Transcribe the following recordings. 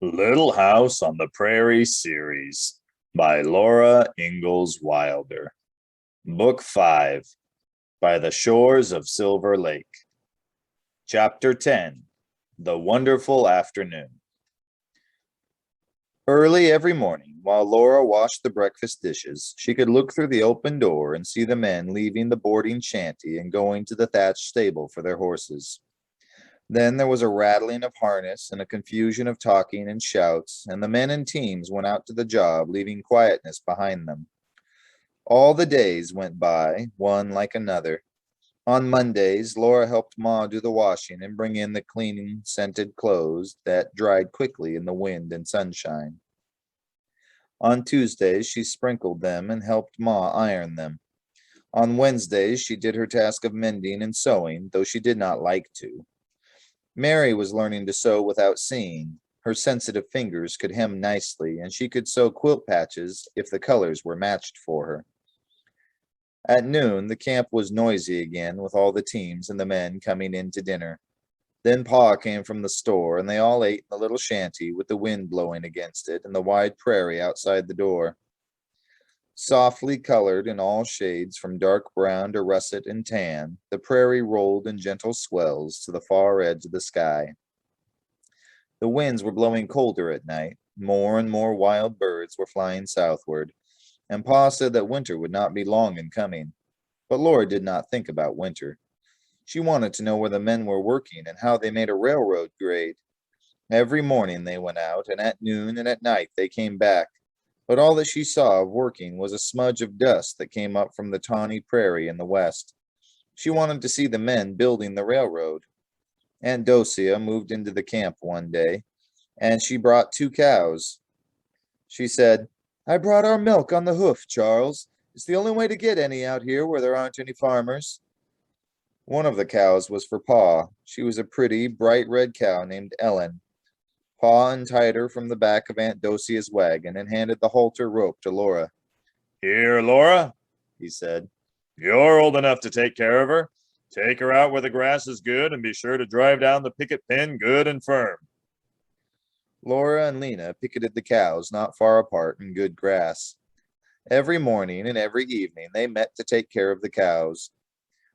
Little House on the Prairie series by Laura Ingalls Wilder. Book 5 By the Shores of Silver Lake. Chapter 10 The Wonderful Afternoon. Early every morning, while Laura washed the breakfast dishes, she could look through the open door and see the men leaving the boarding shanty and going to the thatched stable for their horses. Then there was a rattling of harness and a confusion of talking and shouts, and the men in teams went out to the job, leaving quietness behind them. All the days went by, one like another. On Mondays, Laura helped Ma do the washing and bring in the cleaning, scented clothes that dried quickly in the wind and sunshine. On Tuesdays, she sprinkled them and helped Ma iron them. On Wednesdays, she did her task of mending and sewing, though she did not like to. Mary was learning to sew without seeing. Her sensitive fingers could hem nicely, and she could sew quilt patches if the colors were matched for her. At noon, the camp was noisy again, with all the teams and the men coming in to dinner. Then Pa came from the store, and they all ate in the little shanty with the wind blowing against it and the wide prairie outside the door. Softly colored in all shades from dark brown to russet and tan, the prairie rolled in gentle swells to the far edge of the sky. The winds were blowing colder at night. More and more wild birds were flying southward, and Pa said that winter would not be long in coming. But Laura did not think about winter. She wanted to know where the men were working and how they made a railroad grade. Every morning they went out, and at noon and at night they came back. But all that she saw of working was a smudge of dust that came up from the tawny prairie in the west. She wanted to see the men building the railroad. Aunt Docia moved into the camp one day, and she brought 2 cows. She said, "I brought our milk on the hoof, Charles. It's the only way to get any out here where there aren't any farmers." One of the cows was for Pa. She was a pretty, bright red cow named Ellen. Pa untied her from the back of Aunt Docia's wagon and handed the halter rope to Laura. "Here, Laura," he said. "You're old enough to take care of her. Take her out where the grass is good and be sure to drive down the picket pin good and firm." Laura and Lena picketed the cows not far apart in good grass. Every morning and every evening they met to take care of the cows.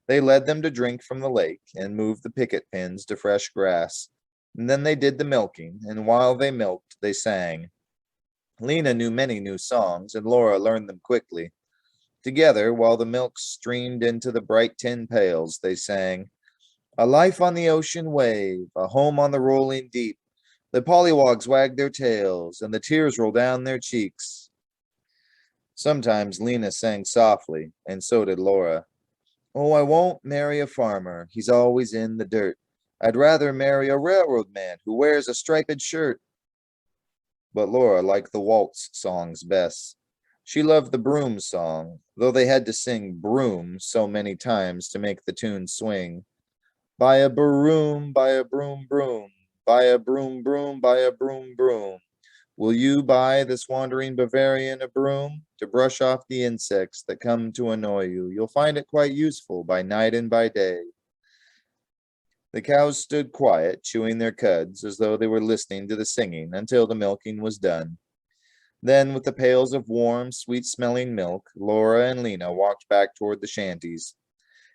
They led them to drink from the lake and moved the picket pins to fresh grass. And then they did the milking, and while they milked, they sang. Lena knew many new songs, and Laura learned them quickly. Together, while the milk streamed into the bright tin pails, they sang, "A life on the ocean wave, a home on the rolling deep. The pollywogs wag their tails, and the tears roll down their cheeks." Sometimes Lena sang softly, and so did Laura. "Oh, I won't marry a farmer. He's always in the dirt. I'd rather marry a railroad man who wears a striped shirt." But Laura liked the waltz songs best. She loved the Broom song, though they had to sing Broom so many times to make the tune swing. Buy a broom, buy a broom, broom. Buy a broom, broom, buy a broom, broom. Will you buy this wandering Bavarian a broom to brush off the insects that come to annoy you? You'll find it quite useful by night and by day. The cows stood quiet, chewing their cuds, as though they were listening to the singing until the milking was done. Then, with the pails of warm, sweet-smelling milk, Laura and Lena walked back toward the shanties.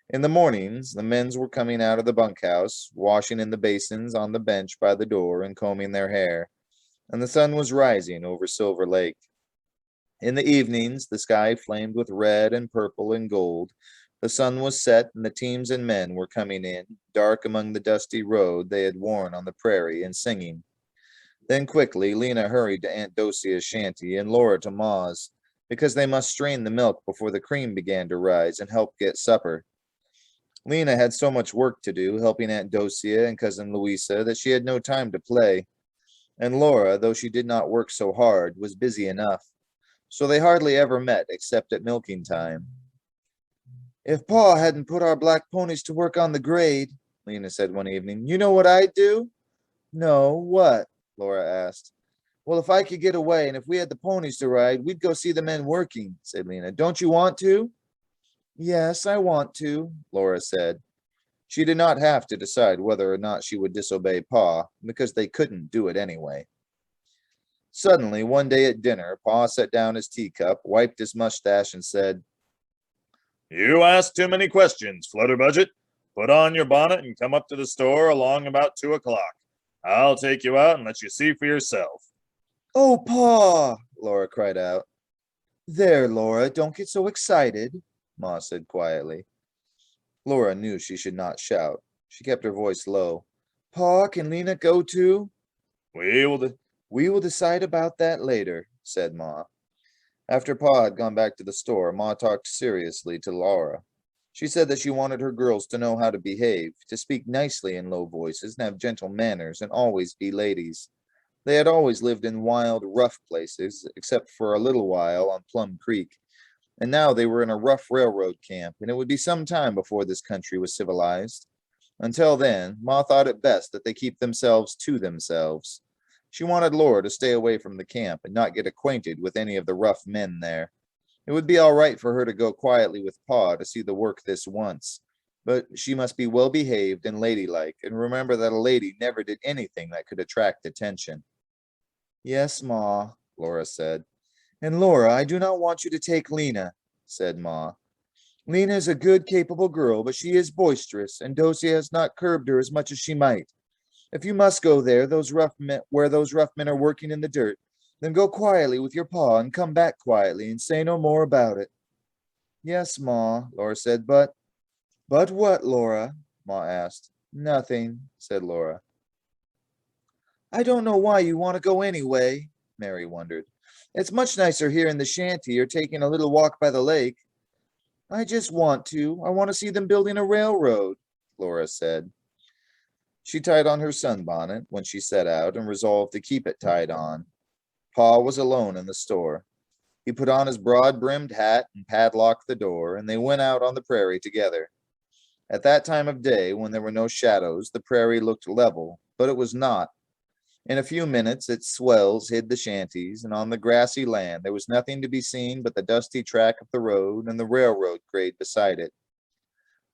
In the mornings, the men were coming out of the bunkhouse, washing in the basins on the bench by the door and combing their hair, and the sun was rising over Silver Lake. In the evenings, the sky flamed with red and purple and gold. The sun was set, and the teams and men were coming in, dark among the dusty road they had worn on the prairie, and singing. Then quickly Lena hurried to Aunt Docia's shanty and Laura to Ma's, because they must strain the milk before the cream began to rise and help get supper. Lena had so much work to do, helping Aunt Docia and Cousin Louisa, that she had no time to play. And Laura, though she did not work so hard, was busy enough. So they hardly ever met except at milking time. "If Pa hadn't put our black ponies to work on the grade," Lena said one evening, "you know what I'd do?" "No, what?" Laura asked. "Well, if I could get away and if we had the ponies to ride, we'd go see the men working," said Lena. "Don't you want to?" "Yes, I want to," Laura said. She did not have to decide whether or not she would disobey Pa, because they couldn't do it anyway. Suddenly, one day at dinner, Pa set down his teacup, wiped his mustache, and said, You ask too many questions, Flutterbudget. Put on your bonnet and come up to the store along about 2 o'clock. I'll take you out and let you see for yourself. "Oh, Pa!" Laura cried out. "There, Laura, don't get so excited," Ma said quietly. Laura knew she should not shout. She kept her voice low. "Pa, can Lena go too?" We will. "We will decide about that later," said Ma. After Pa had gone back to the store, Ma talked seriously to Laura. She said that she wanted her girls to know how to behave, to speak nicely in low voices and have gentle manners and always be ladies. They had always lived in wild, rough places, except for a little while on Plum Creek, and now they were in a rough railroad camp, and it would be some time before this country was civilized. Until then, Ma thought it best that they keep themselves to themselves. She wanted Laura to stay away from the camp and not get acquainted with any of the rough men there. It would be all right for her to go quietly with Pa to see the work this once, but she must be well behaved and ladylike, and remember that a lady never did anything that could attract attention. "Yes, Ma," Laura said. "And Laura, I do not want you to take Lena," said Ma. "Lena is a good, capable girl, but she is boisterous, and Dosia has not curbed her as much as she might. If you must go there, where those rough men are working in the dirt, then go quietly with your Pa and come back quietly and say no more about it." "Yes, Ma," Laura said, but what, Laura?" Ma asked. "Nothing," said Laura. "I don't know why you want to go anyway," Mary wondered. "It's much nicer here in the shanty or taking a little walk by the lake." "I just want to. I want to see them building a railroad," Laura said. She tied on her sunbonnet when she set out and resolved to keep it tied on. Pa was alone in the store. He put on his broad-brimmed hat and padlocked the door, and they went out on the prairie together. At that time of day, when there were no shadows, the prairie looked level, but it was not. In a few minutes its swells hid the shanties, and on the grassy land there was nothing to be seen but the dusty track of the road and the railroad grade beside it.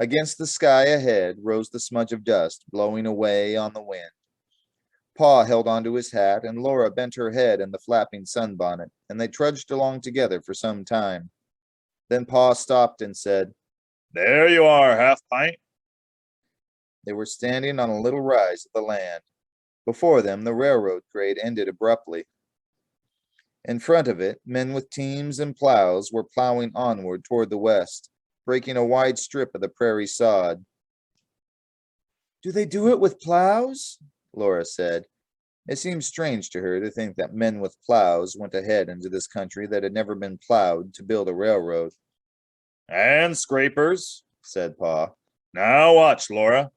Against the sky ahead rose the smudge of dust, blowing away on the wind. Pa held onto his hat, and Laura bent her head in the flapping sunbonnet, and they trudged along together for some time. Then Pa stopped and said, There you are, Half Pint. They were standing on a little rise of the land. Before them, the railroad grade ended abruptly. In front of it, men with teams and plows were plowing onward toward the west, breaking a wide strip of the prairie sod. "Do they do it with plows?" Laura said. It seemed strange to her to think that men with plows went ahead into this country that had never been plowed to build a railroad. And scrapers, said Pa. Now watch, Laura.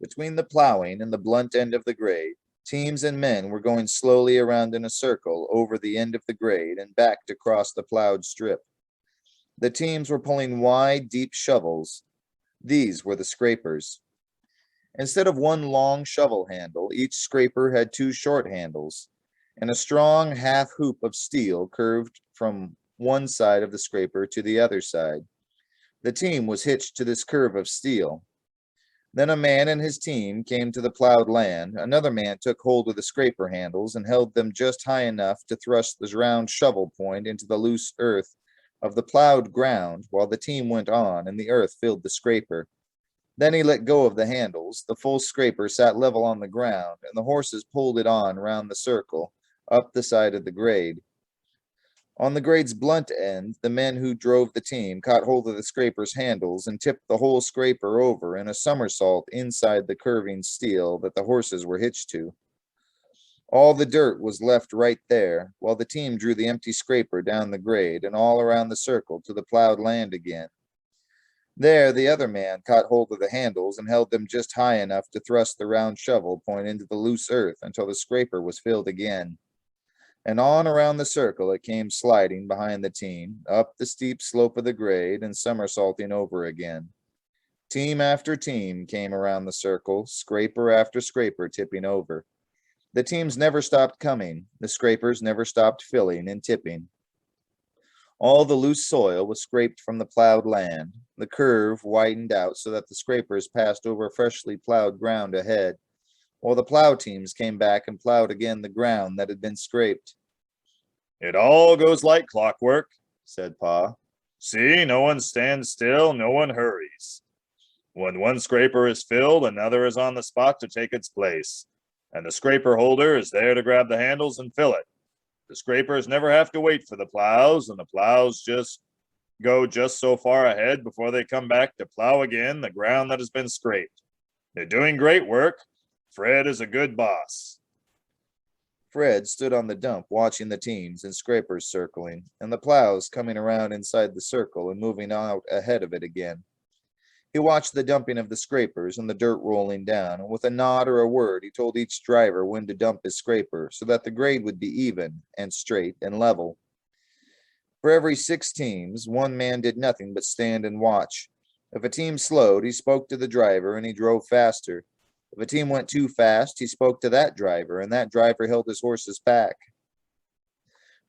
Between the plowing and the blunt end of the grade, teams and men were going slowly around in a circle over the end of the grade and back to cross the plowed strip. The teams were pulling wide, deep shovels. These were the scrapers. Instead of one long shovel handle, each scraper had two short handles, and a strong half hoop of steel curved from one side of the scraper to the other side. The team was hitched to this curve of steel. Then a man and his team came to the plowed land. Another man took hold of the scraper handles and held them just high enough to thrust the round shovel point into the loose earth of the plowed ground while the team went on and the earth filled the scraper. Then he let go of the handles. The full scraper sat level on the ground, and the horses pulled it on round the circle, up the side of the grade. On the grade's blunt end, the men who drove the team caught hold of the scraper's handles and tipped the whole scraper over in a somersault inside the curving steel that the horses were hitched to. All the dirt was left right there, while the team drew the empty scraper down the grade and all around the circle to the plowed land again. There, the other man caught hold of the handles and held them just high enough to thrust the round shovel point into the loose earth until the scraper was filled again. And on around the circle it came sliding behind the team, up the steep slope of the grade and somersaulting over again. Team after team came around the circle, scraper after scraper tipping over. The teams never stopped coming, the scrapers never stopped filling and tipping. All the loose soil was scraped from the plowed land. The curve widened out so that the scrapers passed over freshly plowed ground ahead, while the plow teams came back and plowed again the ground that had been scraped. "It all goes like clockwork," said Pa. "See, no one stands still, no one hurries. When one scraper is filled, another is on the spot to take its place, and the scraper holder is there to grab the handles and fill it. The scrapers never have to wait for the plows, and the plows just go just so far ahead before they come back to plow again the ground that has been scraped. They're doing great work. Fred is a good boss." Fred stood on the dump watching the teams and scrapers circling, and the plows coming around inside the circle and moving out ahead of it again. He watched the dumping of the scrapers and the dirt rolling down, and with a nod or a word, he told each driver when to dump his scraper so that the grade would be even and straight and level. For every 6 teams, one man did nothing but stand and watch. If a team slowed, he spoke to the driver and he drove faster. If a team went too fast, he spoke to that driver, and that driver held his horses back.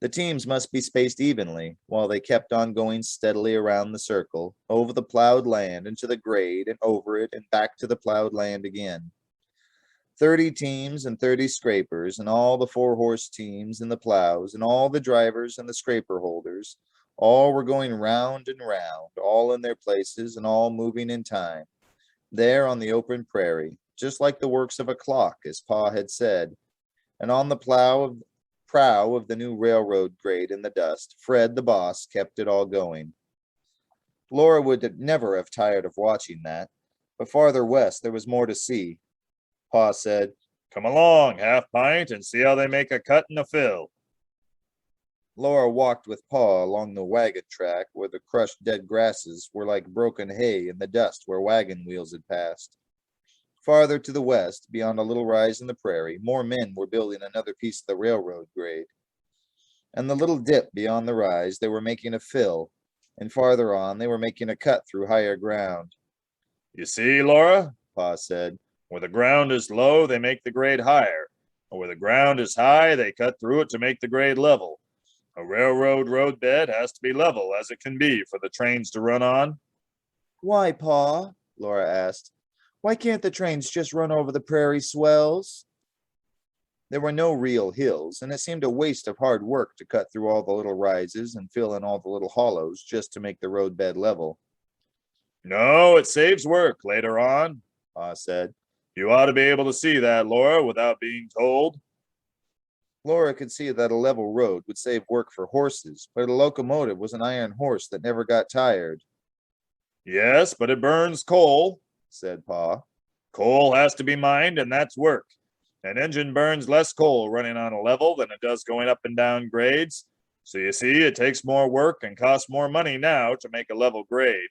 The teams must be spaced evenly, while they kept on going steadily around the circle, over the plowed land into the grade, and over it, and back to the plowed land again. 30 teams and 30 scrapers, and all the 4-horse teams and the plows, and all the drivers and the scraper holders, all were going round and round, all in their places, and all moving in time, there on the open prairie, just like the works of a clock, as Pa had said. And on the prow of the new railroad grade in the dust, Fred, the boss, kept it all going. Laura would never have tired of watching that, but farther west there was more to see. Pa said, "Come along, Half Pint, and see how they make a cut and a fill." Laura walked with Pa along the wagon track where the crushed dead grasses were like broken hay in the dust where wagon wheels had passed. Farther to the west, beyond a little rise in the prairie, more men were building another piece of the railroad grade. And the little dip beyond the rise, they were making a fill, and farther on, they were making a cut through higher ground. "You see, Laura," Pa said, "where the ground is low, they make the grade higher, and where the ground is high, they cut through it to make the grade level. A railroad roadbed has to be level as it can be for the trains to run on." "Why, Pa?" Laura asked. "Why can't the trains just run over the prairie swells?" There were no real hills, and it seemed a waste of hard work to cut through all the little rises and fill in all the little hollows just to make the roadbed level. "No, it saves work later on," Pa said. "You ought to be able to see that, Laura, without being told." Laura could see that a level road would save work for horses, but a locomotive was an iron horse that never got tired. "Yes, but it burns coal," said Pa. "Coal has to be mined, and that's work. An engine burns less coal running on a level than it does going up and down grades. So you see, it takes more work and costs more money now to make a level grade.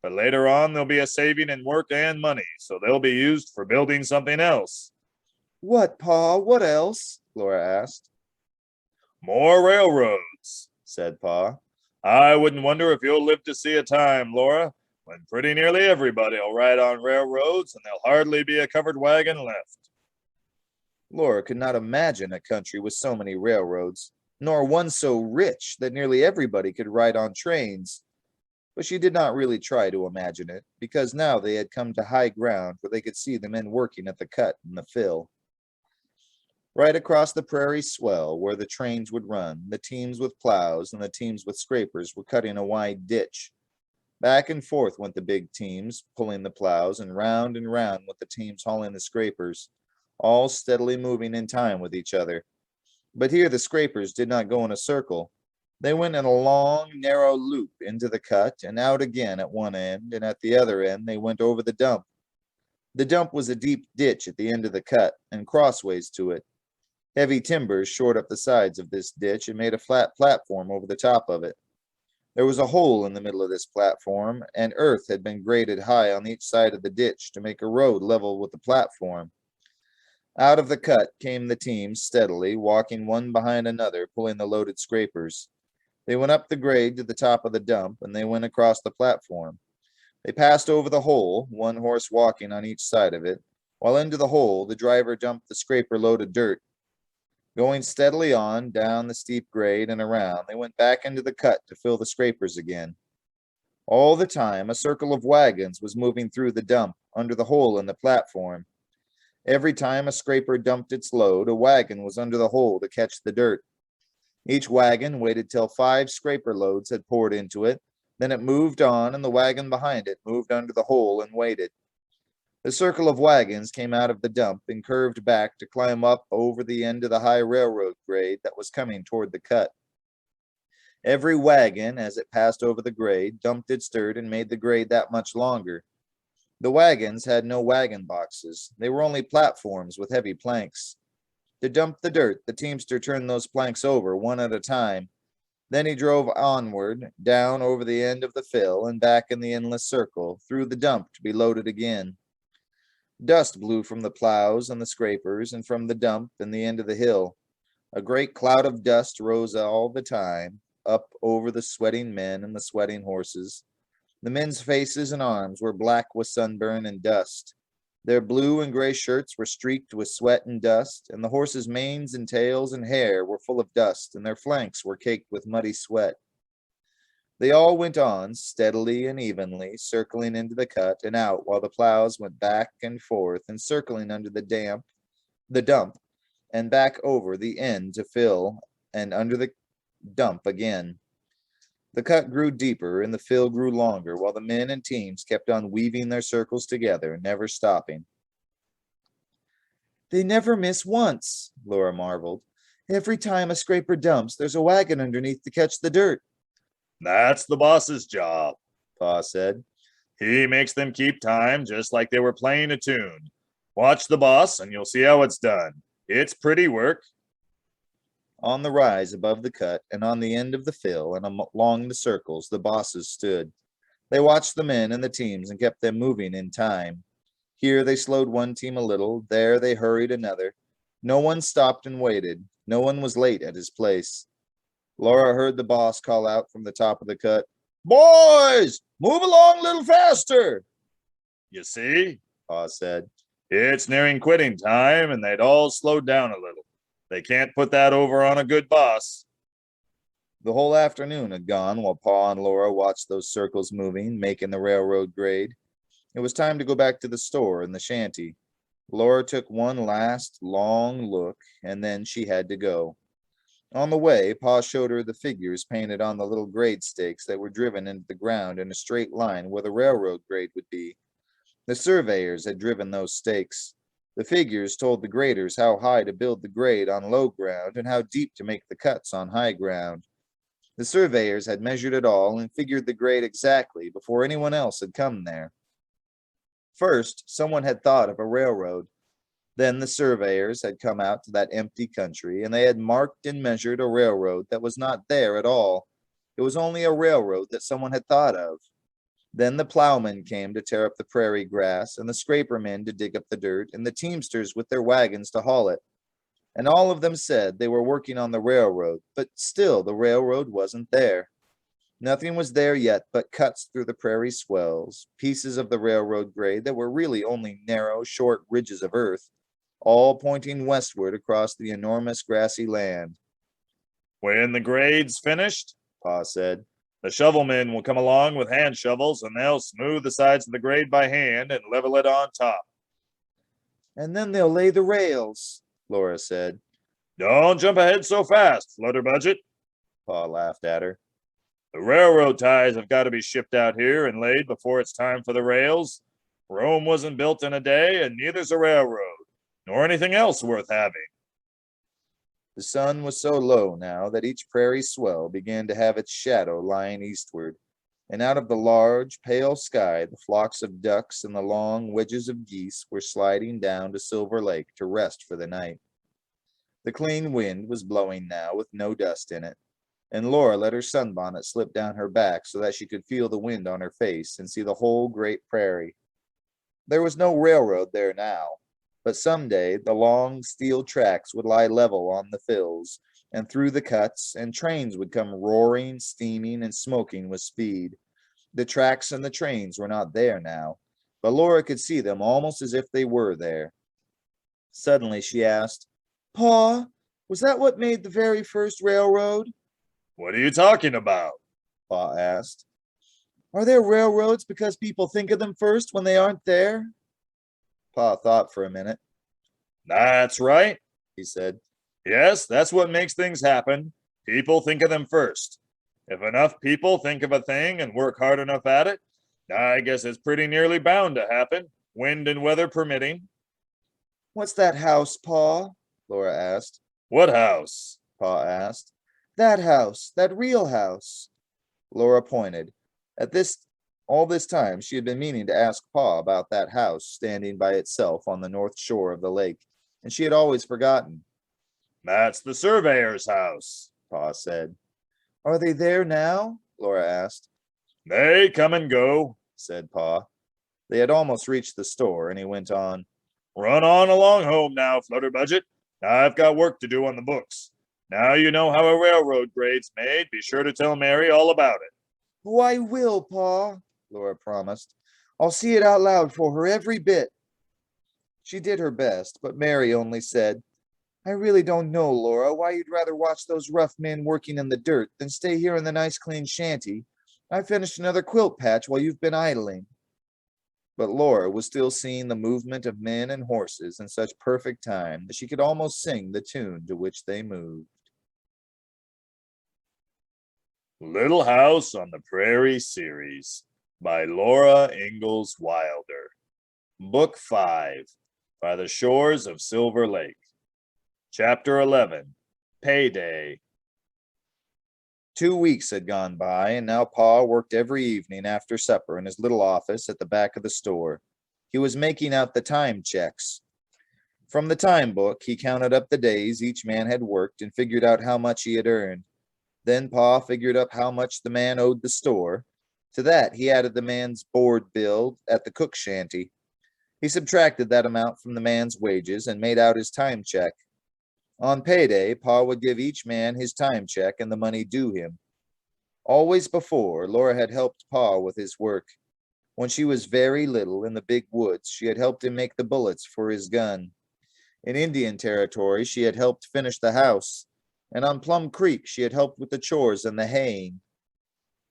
But later on, there'll be a saving in work and money, so they'll be used for building something else." "What, Pa? What else?" Laura asked. "More railroads," said Pa. "I wouldn't wonder if you'll live to see a time, Laura, when pretty nearly everybody will ride on railroads and there'll hardly be a covered wagon left." Laura could not imagine a country with so many railroads, nor one so rich that nearly everybody could ride on trains. But she did not really try to imagine it, because now they had come to high ground where they could see the men working at the cut and the fill. Right across the prairie swell where the trains would run, the teams with plows and the teams with scrapers were cutting a wide ditch. Back and forth went the big teams, pulling the plows, and round went the teams hauling the scrapers, all steadily moving in time with each other. But here the scrapers did not go in a circle. They went in a long, narrow loop into the cut and out again at one end, and at the other end they went over the dump. The dump was a deep ditch at the end of the cut, and crossways to it. Heavy timbers shored up the sides of this ditch and made a flat platform over the top of it. There was a hole in the middle of this platform, and earth had been graded high on each side of the ditch to make a road level with the platform. Out of the cut came the teams steadily, walking one behind another, pulling the loaded scrapers. They went up the grade to the top of the dump, and they went across the platform. They passed over the hole, one horse walking on each side of it, while into the hole the driver dumped the scraper-loaded dirt. Going steadily on, down the steep grade and around, they went back into the cut to fill the scrapers again. All the time, a circle of wagons was moving through the dump, under the hole in the platform. Every time a scraper dumped its load, a wagon was under the hole to catch the dirt. Each wagon waited till 5 scraper loads had poured into it. Then it moved on, and the wagon behind it moved under the hole and waited. The circle of wagons came out of the dump and curved back to climb up over the end of the high railroad grade that was coming toward the cut. Every wagon, as it passed over the grade, dumped its dirt and made the grade that much longer. The wagons had no wagon boxes. They were only platforms with heavy planks. To dump the dirt, the teamster turned those planks over one at a time. Then he drove onward, down over the end of the fill and back in the endless circle, through the dump to be loaded again. Dust blew from the plows and the scrapers and from the dump and the end of the hill. A great cloud of dust rose all the time, up over the sweating men and the sweating horses. The men's faces and arms were black with sunburn and dust. Their blue and gray shirts were streaked with sweat and dust, and the horses' manes and tails and hair were full of dust, and their flanks were caked with muddy sweat. They all went on, steadily and evenly, circling into the cut and out while the plows went back and forth and circling under the dump, and back over the end to fill, and under the dump again. The cut grew deeper and the fill grew longer while the men and teams kept on weaving their circles together, never stopping. They never miss once, Laura marveled. Every time a scraper dumps, there's a wagon underneath to catch the dirt. That's the boss's job, Pa said. He makes them keep time just like they were playing a tune. Watch the boss and you'll see how it's done. It's pretty work. On the rise above the cut and on the end of the fill and along the circles, the bosses stood. They watched the men and the teams and kept them moving in time. Here they slowed one team a little, there they hurried another. No one stopped and waited. No one was late at his place. Laura heard the boss call out from the top of the cut, "Boys, move along a little faster." You see, Pa said. It's nearing quitting time and they'd all slowed down a little. They can't put that over on a good boss. The whole afternoon had gone while Pa and Laura watched those circles moving, making the railroad grade. It was time to go back to the store in the shanty. Laura took one last long look, and then she had to go. On the way, Pa showed her the figures painted on the little grade stakes that were driven into the ground in a straight line where the railroad grade would be. The surveyors had driven those stakes. The figures told the graders how high to build the grade on low ground and how deep to make the cuts on high ground. The surveyors had measured it all and figured the grade exactly before anyone else had come there. First, someone had thought of a railroad. Then the surveyors had come out to that empty country and they had marked and measured a railroad that was not there at all. It was only a railroad that someone had thought of. Then the plowmen came to tear up the prairie grass, and the scraper men to dig up the dirt, and the teamsters with their wagons to haul it. And all of them said they were working on the railroad, but still the railroad wasn't there. Nothing was there yet but cuts through the prairie swells, pieces of the railroad grade that were really only narrow, short ridges of earth, all pointing westward across the enormous grassy land. When the grade's finished, Pa said, the shovelmen will come along with hand shovels and they'll smooth the sides of the grade by hand and level it on top. And then they'll lay the rails, Laura said. Don't jump ahead so fast, Flutterbudget. Pa laughed at her. The railroad ties have got to be shipped out here and laid before it's time for the rails. Rome wasn't built in a day, and neither's a railroad, nor anything else worth having. The sun was so low now that each prairie swell began to have its shadow lying eastward, and out of the large, pale sky the flocks of ducks and the long wedges of geese were sliding down to Silver Lake to rest for the night. The clean wind was blowing now with no dust in it, and Laura let her sunbonnet slip down her back so that she could feel the wind on her face and see the whole great prairie. There was no railroad there now, but someday the long steel tracks would lie level on the fills and through the cuts, and trains would come roaring, steaming, and smoking with speed. The tracks and the trains were not there now, but Laura could see them almost as if they were there. Suddenly she asked, "Pa, was that what made the very first railroad?" What are you talking about? Pa asked. Are there railroads because people think of them first when they aren't there? Pa thought for a minute. That's right, he said. yes, that's what makes things happen. People think of them first. If enough people think of a thing and work hard enough at it, I guess it's pretty nearly bound to happen, wind and weather permitting. What's that house, Pa? Laura asked. What house? Pa asked. That house, that real house. Laura pointed. At this all this time she had been meaning to ask Pa about that house standing by itself on the north shore of the lake, and she had always forgotten. That's the surveyor's house, Pa said. Are they there now? Laura asked. They come and go, Said Pa. They had almost reached the store, and he went on. Run on along home now, Flutterbudget. I've got work to do on the books. Now you know how a railroad grade's made. Be sure to tell Mary all about it. Oh, I will, Pa, Laura promised. I'll see it out loud for her every bit. She did her best, but Mary only said, I really don't know, Laura, why you'd rather watch those rough men working in the dirt than stay here in the nice clean shanty. I finished another quilt patch while you've been idling. But Laura was still seeing the movement of men and horses in such perfect time that she could almost sing the tune to which they moved. Little House on the Prairie series by Laura Ingalls Wilder. Book 5, By the Shores of Silver Lake. Chapter 11, Payday. 2 weeks had gone by, and now Pa worked every evening after supper in his little office at the back of the store. He was making out the time checks. From the time book, he counted up the days each man had worked and figured out how much he had earned. Then Pa figured up how much the man owed the store. To that, he added the man's board bill at the cook shanty. He subtracted that amount from the man's wages and made out his time check. On payday, Pa would give each man his time check and the money due him. Always before, Laura had helped Pa with his work. When she was very little in the big woods, she had helped him make the bullets for his gun. In Indian Territory, she had helped finish the house, and on Plum Creek, she had helped with the chores and the haying.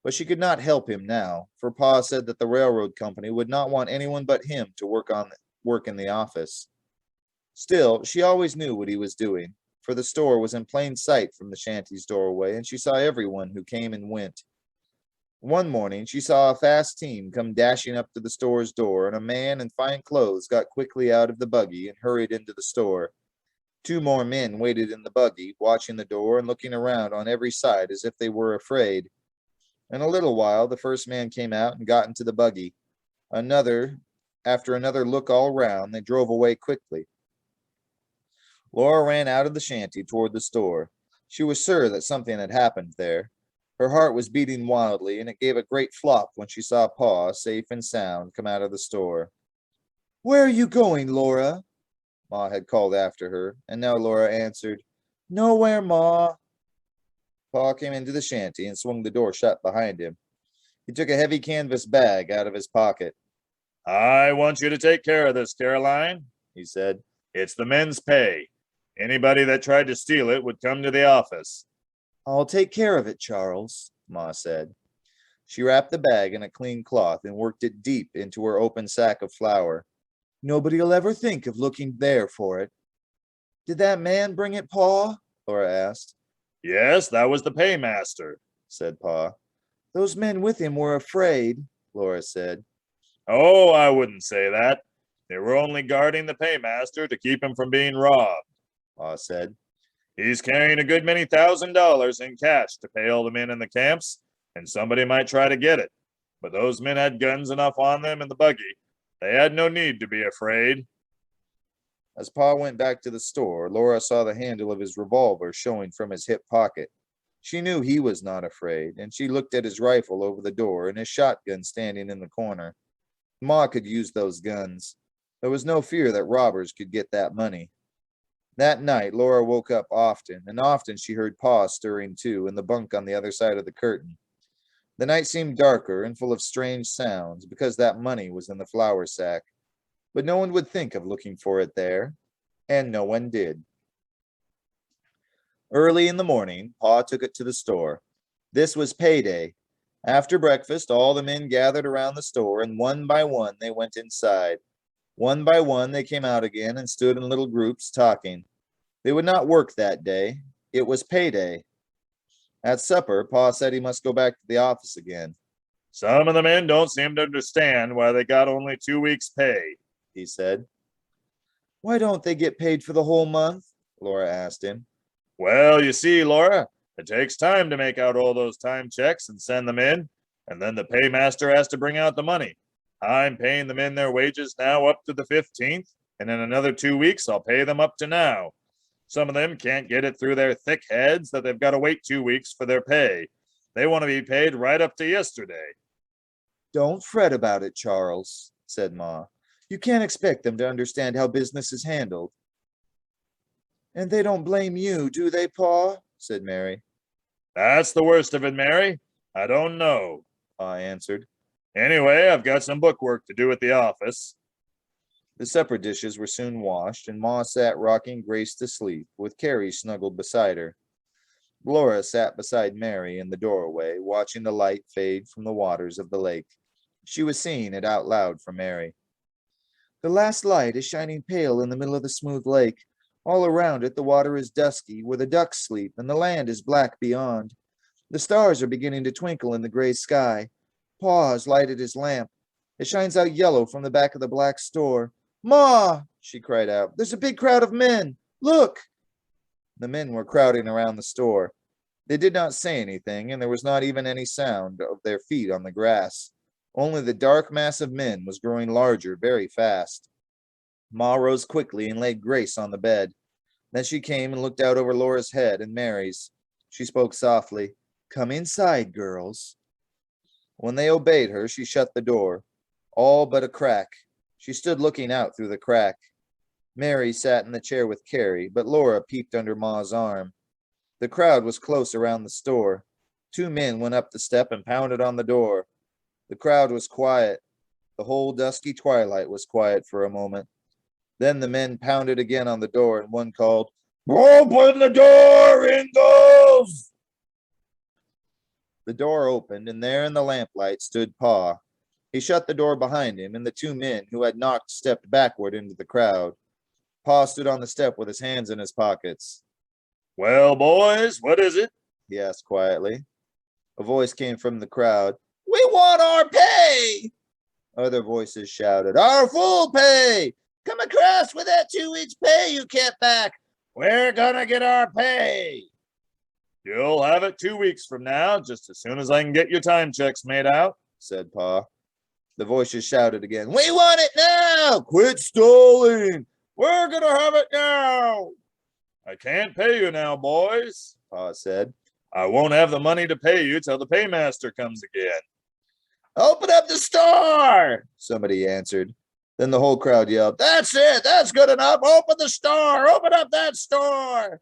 But she could not help him now, for Pa said that the railroad company would not want anyone but him to work in the office. Still, she always knew what he was doing, for the store was in plain sight from the shanty's doorway, and she saw everyone who came and went. One morning, she saw a fast team come dashing up to the store's door, and a man in fine clothes got quickly out of the buggy and hurried into the store. 2 more men waited in the buggy, watching the door and looking around on every side as if they were afraid. In a little while, the first man came out and got into the buggy. After another look all round, they drove away quickly. Laura ran out of the shanty toward the store. She was sure that something had happened there. Her heart was beating wildly, and it gave a great flop when she saw Pa, safe and sound, come out of the store. Where are you going, Laura? Ma had called after her, and now Laura answered, Nowhere, Ma. Pa came into the shanty and swung the door shut behind him. He took a heavy canvas bag out of his pocket. I want you to take care of this, Caroline, he said. It's the men's pay. Anybody that tried to steal it would come to the office. I'll take care of it, Charles, Ma said. She wrapped the bag in a clean cloth and worked it deep into her open sack of flour. Nobody'll ever think of looking there for it. Did that man bring it, Pa? Laura asked. Yes, that was the paymaster, said Pa. Those men with him were afraid, Laura said. Oh, I wouldn't say that. They were only guarding the paymaster to keep him from being robbed, Pa said. He's carrying a good many $1,000s in cash to pay all the men in the camps, and somebody might try to get it. But those men had guns enough on them in the buggy. They had no need to be afraid. As Pa went back to the store, Laura saw the handle of his revolver showing from his hip pocket. She knew he was not afraid, and she looked at his rifle over the door and his shotgun standing in the corner. Ma could use those guns. There was no fear that robbers could get that money. That night, Laura woke up often, and often she heard Pa stirring too in the bunk on the other side of the curtain. The night seemed darker and full of strange sounds because that money was in the flour sack. But no one would think of looking for it there, and no one did. Early in the morning, Pa took it to the store. This was payday. After breakfast, all the men gathered around the store, and one by one they went inside. One by one, they came out again and stood in little groups talking. They would not work that day. It was payday. At supper, Pa said he must go back to the office again. Some of the men don't seem to understand why they got only 2 weeks' pay, he said. Why don't they get paid for the whole month? Laura asked him. Well, you see, Laura, it takes time to make out all those time checks and send them in, and then the paymaster has to bring out the money. I'm paying the men their wages now up to the 15th, and in another 2 weeks, I'll pay them up to now. Some of them can't get it through their thick heads that they've got to wait 2 weeks for their pay. They want to be paid right up to yesterday. Don't fret about it, Charles, said Ma. You can't expect them to understand how business is handled. And they don't blame you, do they, Pa? Said Mary. That's the worst of it, Mary. I don't know, Pa answered. Anyway, I've got some bookwork to do at the office. The supper dishes were soon washed, and Ma sat rocking Grace to sleep, with Carrie snuggled beside her. Laura sat beside Mary in the doorway, watching the light fade from the waters of the lake. She was saying it out loud for Mary. The last light is shining pale in the middle of the smooth lake. All around it, the water is dusky, where the ducks sleep, and the land is black beyond. The stars are beginning to twinkle in the gray sky. Pa has lighted his lamp. It shines out yellow from the back of the black store. Ma, she cried out, there's a big crowd of men. Look. The men were crowding around the store. They did not say anything, and there was not even any sound of their feet on the grass. Only the dark mass of men was growing larger very fast. Ma rose quickly and laid Grace on the bed. Then she came and looked out over Laura's head and Mary's. She spoke softly, Come inside, girls. When they obeyed her, she shut the door, all but a crack. She stood looking out through the crack. Mary sat in the chair with Carrie, but Laura peeped under Ma's arm. The crowd was close around the store. 2 men went up the step and pounded on the door. The crowd was quiet. The whole dusky twilight was quiet for a moment. Then the men pounded again on the door, and one called, Open the door, Ingalls! The door opened, and there in the lamplight stood Pa. He shut the door behind him, and the 2 men who had knocked stepped backward into the crowd. Pa stood on the step with his hands in his pockets. Well, boys, what is it? He asked quietly. A voice came from the crowd. We want our pay! Other voices shouted, Our full pay! Come across with that 2 weeks' pay you kept back. We're gonna get our pay. You'll have it 2 weeks from now, just as soon as I can get your time checks made out, said Pa. The voices shouted again, We want it now! Quit stalling! We're gonna have it now! I can't pay you now, boys, Pa said. I won't have the money to pay you till the paymaster comes again. Open up the store! Somebody answered. Then the whole crowd yelled, That's it! That's good enough! Open the store! Open up that store!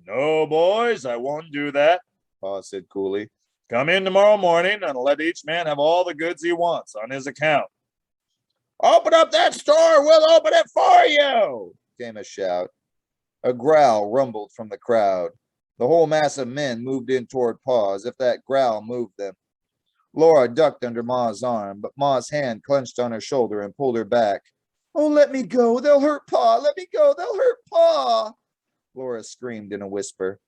No, boys, I won't do that, Pa said coolly. Come in tomorrow morning and let each man have all the goods he wants on his account. Open up that store! We'll open it for you! Came a shout. A growl rumbled from the crowd. The whole mass of men moved in toward Pa as if that growl moved them. Laura ducked under Ma's arm, but Ma's hand clenched on her shoulder and pulled her back. Oh, let me go. They'll hurt Pa. Let me go. They'll hurt Pa. Laura screamed in a whisper.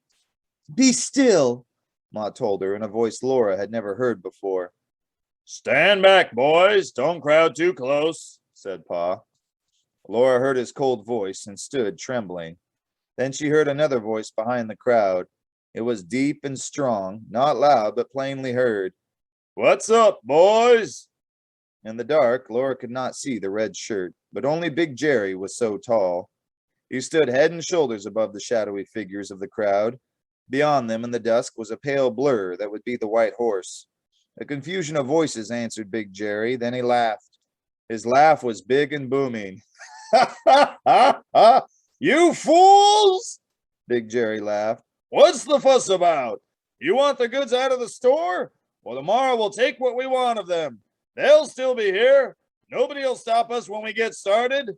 Be still, Ma told her in a voice Laura had never heard before. Stand back, boys. Don't crowd too close, said Pa. Laura heard his cold voice and stood trembling. Then she heard another voice behind the crowd. It was deep and strong, not loud, but plainly heard. What's up, boys? In the dark, Laura could not see the red shirt, but only Big Jerry was so tall. He stood head and shoulders above the shadowy figures of the crowd. Beyond them in the dusk was a pale blur that would be the white horse. A confusion of voices answered Big Jerry, then he laughed. His laugh was big and booming. Ha ha ha ha! You fools! Big Jerry laughed. What's the fuss about? You want the goods out of the store? Well, tomorrow we'll take what we want of them. They'll still be here. Nobody will stop us when we get started.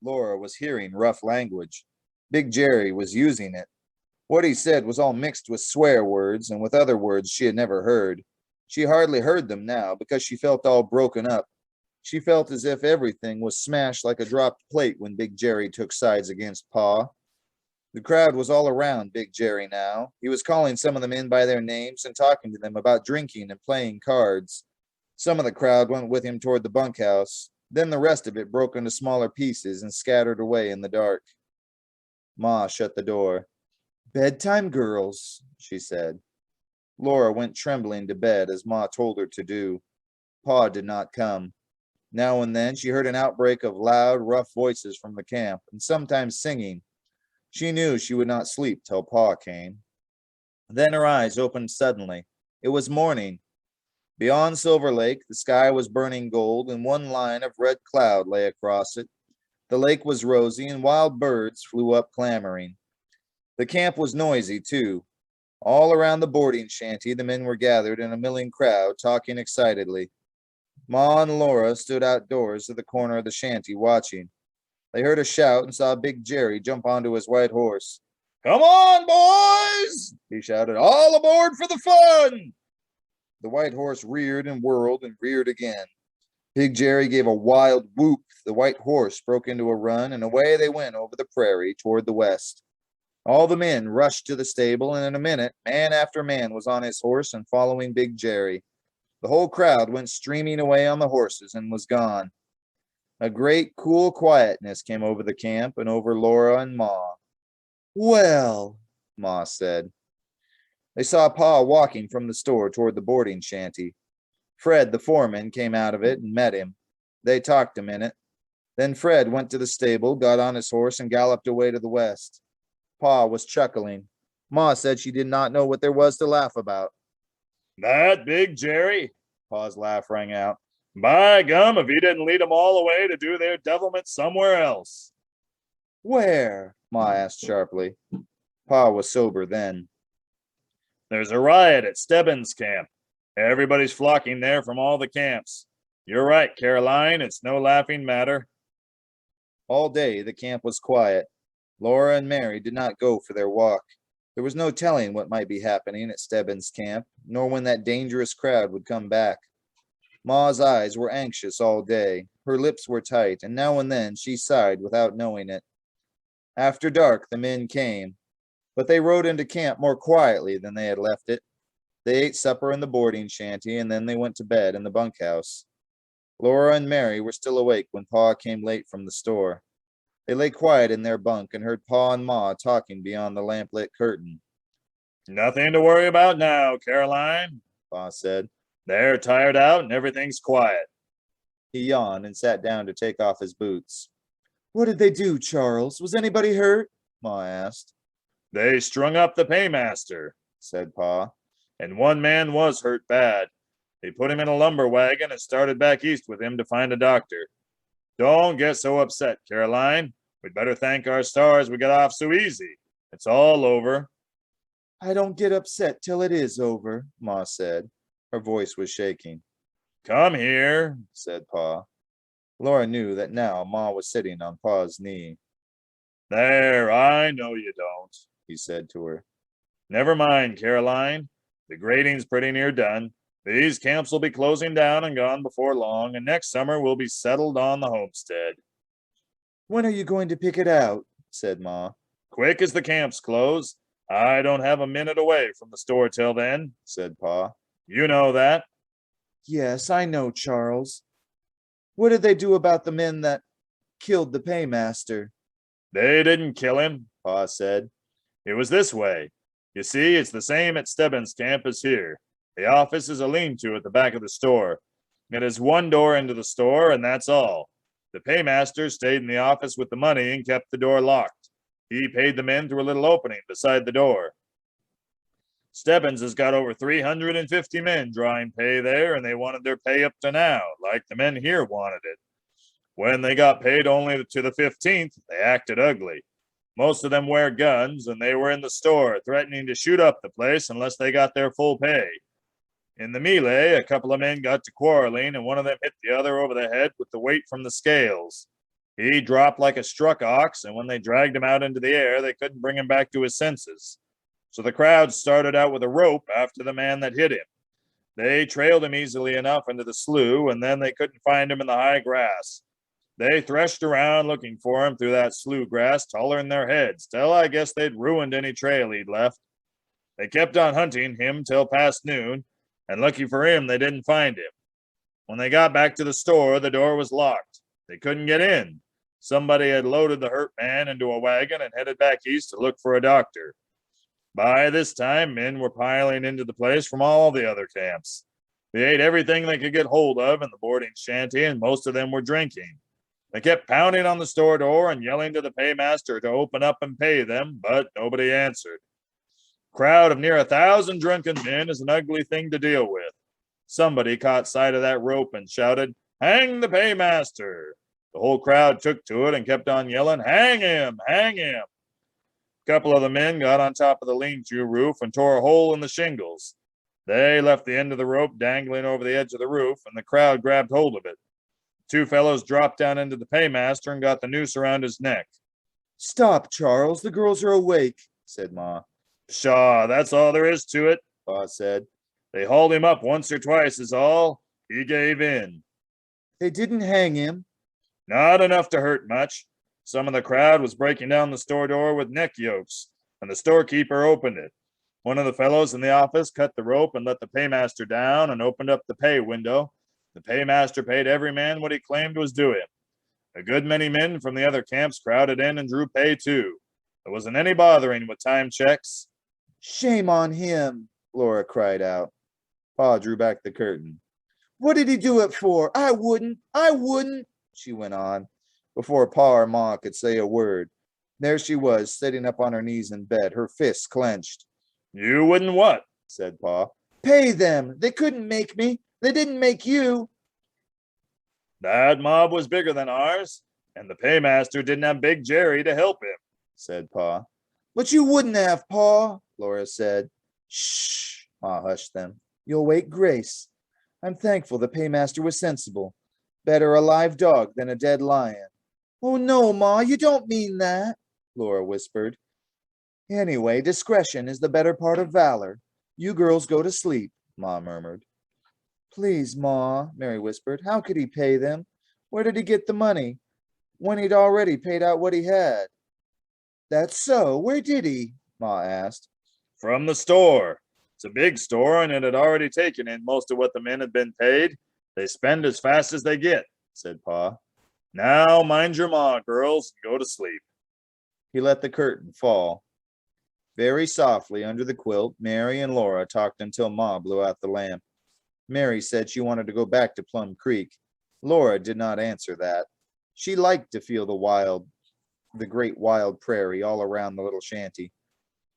Laura was hearing rough language. Big Jerry was using it. What he said was all mixed with swear words and with other words she had never heard. She hardly heard them now because she felt all broken up. She felt as if everything was smashed like a dropped plate when Big Jerry took sides against Pa. The crowd was all around Big Jerry now. He was calling some of them in by their names and talking to them about drinking and playing cards. Some of the crowd went with him toward the bunkhouse. Then the rest of it broke into smaller pieces and scattered away in the dark. Ma shut the door. "Bedtime, girls," she said. Laura went trembling to bed as Ma told her to do. Pa did not come. Now and then she heard an outbreak of loud, rough voices from the camp, and sometimes singing. She knew she would not sleep till Pa came. Then her eyes opened suddenly. It was morning. Beyond Silver Lake, the sky was burning gold, and one line of red cloud lay across it. The lake was rosy, and wild birds flew up clamoring. The camp was noisy, too. All around the boarding shanty, the men were gathered in a milling crowd, talking excitedly. Ma and Laura stood outdoors at the corner of the shanty, watching. They heard a shout and saw Big Jerry jump onto his white horse. "Come on, boys!" he shouted. "All aboard for the fun!" The white horse reared and reared again. Big Jerry gave a wild whoop. The white horse broke into a run, and away they went over the prairie toward the west. All the men rushed to the stable, and in a minute, man after man was on his horse and following Big Jerry. The whole crowd went streaming away on the horses and was gone. A great, cool quietness came over the camp and over Laura and Ma. "Well," Ma said. They saw Pa walking from the store toward the boarding shanty. Fred, the foreman, came out of it and met him. They talked a minute. Then Fred went to the stable, got on his horse, and galloped away to the west. Pa was chuckling. Ma said she did not know what there was to laugh about. "That Big Jerry?" Pa's laugh rang out. "By gum, if he didn't lead 'em all away to do their devilment somewhere else." "Where?" Ma asked sharply. Pa was sober then. "There's a riot at Stebbins' camp. Everybody's flocking there from all the camps. You're right, Caroline, it's no laughing matter." All day the camp was quiet. Laura and Mary did not go for their walk. There was no telling what might be happening at Stebbins' camp, nor when that dangerous crowd would come back. Ma's eyes were anxious all day. Her lips were tight, and now and then she sighed without knowing it. After dark, the men came, but they rode into camp more quietly than they had left it. They ate supper in the boarding shanty, and then they went to bed in the bunkhouse. Laura and Mary were still awake when Pa came late from the store. They lay quiet in their bunk and heard Pa and Ma talking beyond the lamplit curtain. "Nothing to worry about now, Caroline," Pa said. "They're tired out and everything's quiet." He yawned and sat down to take off his boots. "What did they do, Charles? Was anybody hurt?" Ma asked. "They strung up the paymaster," said Pa. "and one man was hurt bad. They put him in a lumber wagon and started back east with him to find a doctor. Don't get so upset, Caroline. We'd better thank our stars we got off so easy. It's all over." "I don't get upset till it is over," Ma said. Her voice was shaking. "Come here," said Pa. Laura knew that now Ma was sitting on Pa's knee. "There, I know you don't," he said to her. "Never mind, Caroline. The grading's pretty near done. These camps will be closing down and gone before long, and next summer we'll be settled on the homestead." "When are you going to pick it out?" said Ma. "Quick as the camps close. I don't have a minute away from the store till then," said Pa. "You know that." "Yes, I know, Charles. What did they do about the men that killed the paymaster?" "They didn't kill him," Pa said. "It was this way. You see, it's the same at Stebbins' camp as here. The office is a lean-to at the back of the store. It has one door into the store, and that's all. The paymaster stayed in the office with the money and kept the door locked. He paid the men through a little opening beside the door. Stebbins has got over 350 men drawing pay there, and they wanted their pay up to now, like the men here wanted it. When they got paid only to the 15th, they acted ugly. Most of them wear guns, and they were in the store threatening to shoot up the place unless they got their full pay. In the melee, a couple of men got to quarreling, and one of them hit the other over the head with the weight from the scales. He dropped like a struck ox, and when they dragged him out into the air, they couldn't bring him back to his senses. So the crowd started out with a rope after the man that hit him. They trailed him easily enough into the slough, and then they couldn't find him in the high grass. They threshed around looking for him through that slough grass taller than their heads, till I guess they'd ruined any trail he'd left. They kept on hunting him till past noon, and lucky for him, they didn't find him. When they got back to the store, the door was locked. They couldn't get in. Somebody had loaded the hurt man into a wagon and headed back east to look for a doctor. By this time, men were piling into the place from all the other camps. They ate everything they could get hold of in the boarding shanty, and most of them were drinking. They kept pounding on the store door and yelling to the paymaster to open up and pay them, but nobody answered. A crowd of near 1,000 drunken men is an ugly thing to deal with. Somebody caught sight of that rope and shouted, "Hang the paymaster!" The whole crowd took to it and kept on yelling, "Hang him! Hang him!" A couple of the men got on top of the lean-to roof and tore a hole in the shingles. They left the end of the rope dangling over the edge of the roof, and the crowd grabbed hold of it. Two fellows dropped down into the paymaster and got the noose around his neck. "Stop, Charles. The girls are awake," said Ma. "Pshaw, that's all there is to it," Pa said. "They hauled him up once or twice is all. He gave in." "They didn't hang him." "Not enough to hurt much. Some of the crowd was breaking down the store door with neck yokes, and the storekeeper opened it. One of the fellows in the office cut the rope and let the paymaster down and opened up the pay window. The paymaster paid every man what he claimed was due him. A good many men from the other camps crowded in and drew pay too. There wasn't any bothering with time checks." "Shame on him," Laura cried out. Pa drew back the curtain. "What did he do it for? I wouldn't, she went on. Before Pa or Ma could say a word, there she was, sitting up on her knees in bed, her fists clenched. "You wouldn't what?" said Pa. "Pay them. They couldn't make me. They didn't make you." "That mob was bigger than ours, and the paymaster didn't have Big Jerry to help him," said Pa. "But you wouldn't have, Pa," Laura said. "Shh," Ma hushed them. "You'll wake Grace. I'm thankful the paymaster was sensible. Better a live dog than a dead lion." "Oh, no, Ma, you don't mean that," Laura whispered. "Anyway, discretion is the better part of valor. You girls go to sleep," Ma murmured. "Please, Ma," Mary whispered. "How could he pay them? Where did he get the money? When he'd already paid out what he had." "That's so. Where did he?" Ma asked. "From the store. It's a big store, and it had already taken in most of what the men had been paid. They spend as fast as they get," said Pa. "Now mind your ma, girls, and go to sleep." He let the curtain fall. Very softly under the quilt, Mary and Laura talked until Ma blew out the lamp. Mary said she wanted to go back to Plum Creek. Laura did not answer that. She liked to feel the great wild prairie all around the little shanty.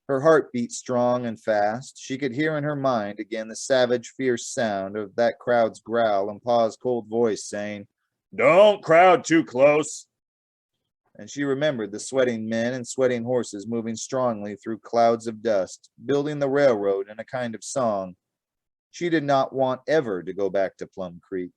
Her heart beat strong and fast. She could hear in her mind again the savage, fierce sound of that crowd's growl and Pa's cold voice saying, "Don't crowd too close." And she remembered the sweating men and sweating horses moving strongly through clouds of dust, building the railroad in a kind of song. She did not want ever to go back to Plum Creek.